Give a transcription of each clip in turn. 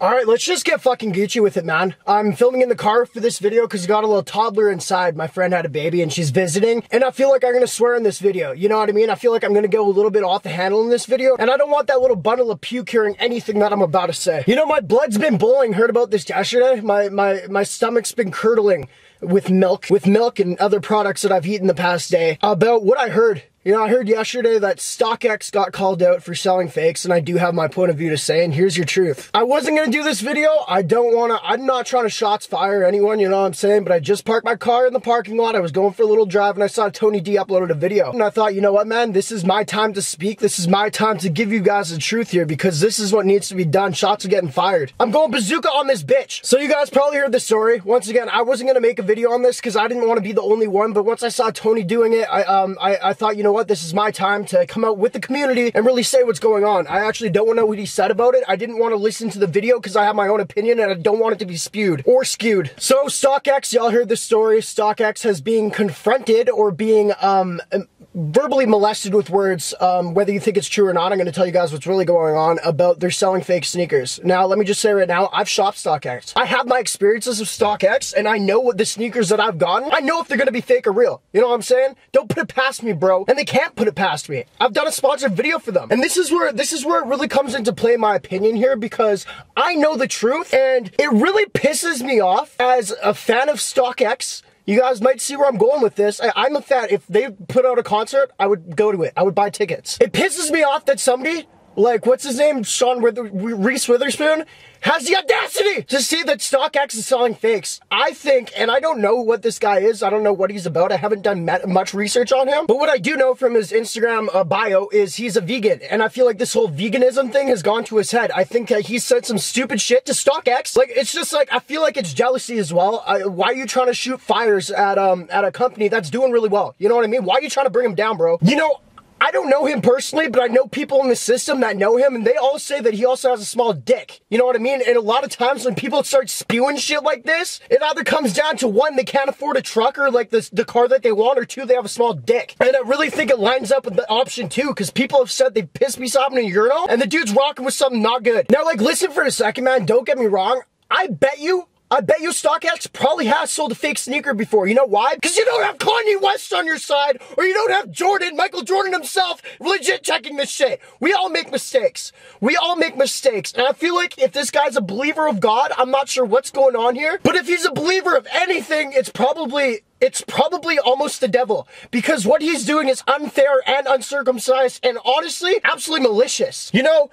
Alright, let's just get fucking Gucci with it, man. I'm filming in the car for this video because I got a little toddler inside. My friend had a baby and she's visiting, and I feel like I'm gonna swear in this video. You know what I mean? I feel like I'm gonna go a little bit off the handle in this video, and I don't want that little bundle of puke hearing anything that I'm about to say. You know, my blood's been boiling. Heard about this yesterday? My stomach's been curdling with milk and other products that I've eaten the past day about what I heard. You know, I heard yesterday that StockX got called out for selling fakes, and I do have my point of view to say, and here's your truth. I wasn't gonna do this video. I'm not trying to shots fire anyone, you know what I'm saying? But I just parked my car in the parking lot. I was going for a little drive, and I saw Tony D uploaded a video. And I thought, you know what, man? This is my time to speak. This is my time to give you guys the truth here, because this is what needs to be done. Shots are getting fired. I'm going bazooka on this bitch. So you guys probably heard the story. Once again, I wasn't gonna make a video on this because I didn't want to be the only one, but once I saw Tony doing it, I thought, you know what? This is my time to come out with the community and really say what's going on. I actually don't want to know what he said about it. I didn't want to listen to the video because I have my own opinion and I don't want it to be spewed or skewed. So StockX, y'all heard the story. StockX has been confronted or being verbally molested with words. Whether you think it's true or not, I'm going to tell you guys what's really going on about they're selling fake sneakers. Now, let me just say right now, I've shopped StockX. I have my experiences of StockX, and I know what the sneakers that I've gotten, I know if they're going to be fake or real. You know what I'm saying? Don't put it past me, bro. And they can't put it past me. I've done a sponsored video for them. And this is where it really comes into play, my opinion here, because I know the truth, and it really pisses me off as a fan of StockX. You guys might see where I'm going with this. I'm a fan. If they put out a concert, I would go to it. I would buy tickets. It pisses me off that somebody, like, what's his name? Reese Witherspoon, has the audacity to see that StockX is selling fakes. I think, and I don't know what this guy is. I don't know what he's about. I haven't done much research on him. But what I do know from his Instagram bio is he's a vegan. And I feel like this whole veganism thing has gone to his head. I think he said some stupid shit to StockX. Like, it's just like, I feel like it's jealousy as well. Why are you trying to shoot fires at a company that's doing really well? You know what I mean? Why are you trying to bring him down, bro? You know, I don't know him personally, but I know people in the system that know him, and they all say that he also has a small dick. You know what I mean? And a lot of times when people start spewing shit like this, it either comes down to one, they can't afford a truck or like the car that they want, or two, they have a small dick. And I really think it lines up with the option two, because people have said they pissed me off in a urinal, and the dude's rocking with something not good. Now, like, listen for a second, man. Don't get me wrong. I bet you StockX probably has sold a fake sneaker before. You know why? Because you don't have Kanye West on your side, or you don't have Michael Jordan himself, legit checking this shit. We all make mistakes. We all make mistakes. And I feel like if this guy's a believer of God, I'm not sure what's going on here, but if he's a believer of anything, it's probably almost the devil, because what he's doing is unfair and uncircumcised and honestly, absolutely malicious. You know,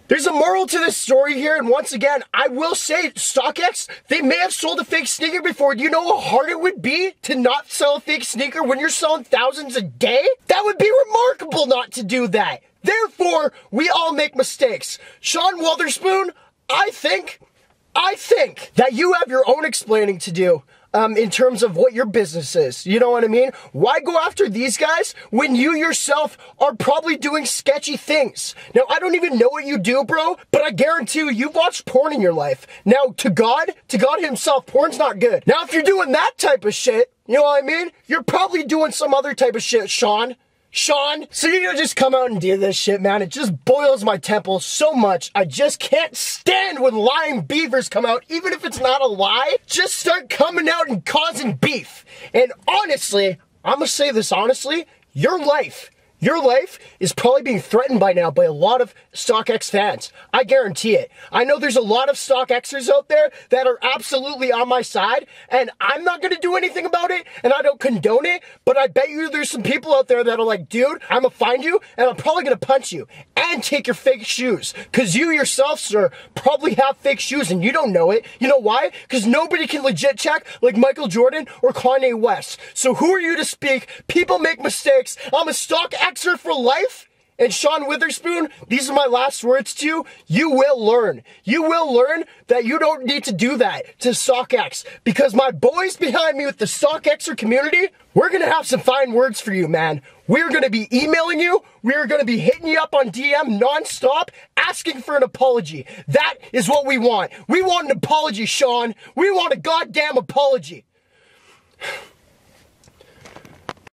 there's a moral to this story here, and once again, I will say, StockX, they may have sold a fake sneaker before. Do you know how hard it would be to not sell a fake sneaker when you're selling thousands a day? That would be remarkable not to do that. Therefore, we all make mistakes. Sean Witherspoon, I think that you have your own explaining to do. In terms of what your business is. You know what I mean? Why go after these guys when you yourself are probably doing sketchy things? Now, I don't even know what you do, bro, but I guarantee you've watched porn in your life. Now, to God himself, porn's not good. Now, if you're doing that type of shit, you know what I mean? You're probably doing some other type of shit, Sean. So you're gonna just come out and do this shit, man. It just boils my temple so much. I just can't stand when lying beavers come out, even if it's not a lie. Just start coming out and causing beef. And honestly, I'm gonna say this honestly, your life is probably being threatened by now by a lot of StockX fans. I guarantee it. I know there's a lot of StockXers out there that are absolutely on my side, and I'm not gonna do anything about it, and I don't condone it, but I bet you there's some people out there that are like, dude, I'm gonna find you, and I'm probably gonna punch you, and take your fake shoes. Cause you yourself, sir, probably have fake shoes, and you don't know it. You know why? Cause nobody can legit check like Michael Jordan or Kanye West. So who are you to speak? People make mistakes. I'm a StockXer for life. And Sean Witherspoon, these are my last words to you. You will learn. You will learn that you don't need to do that to StockX, because my boys behind me with the StockXer community, we're going to have some fine words for you, man. We're going to be emailing you. We're going to be hitting you up on DM nonstop, asking for an apology. That is what we want. We want an apology, Sean. We want a goddamn apology.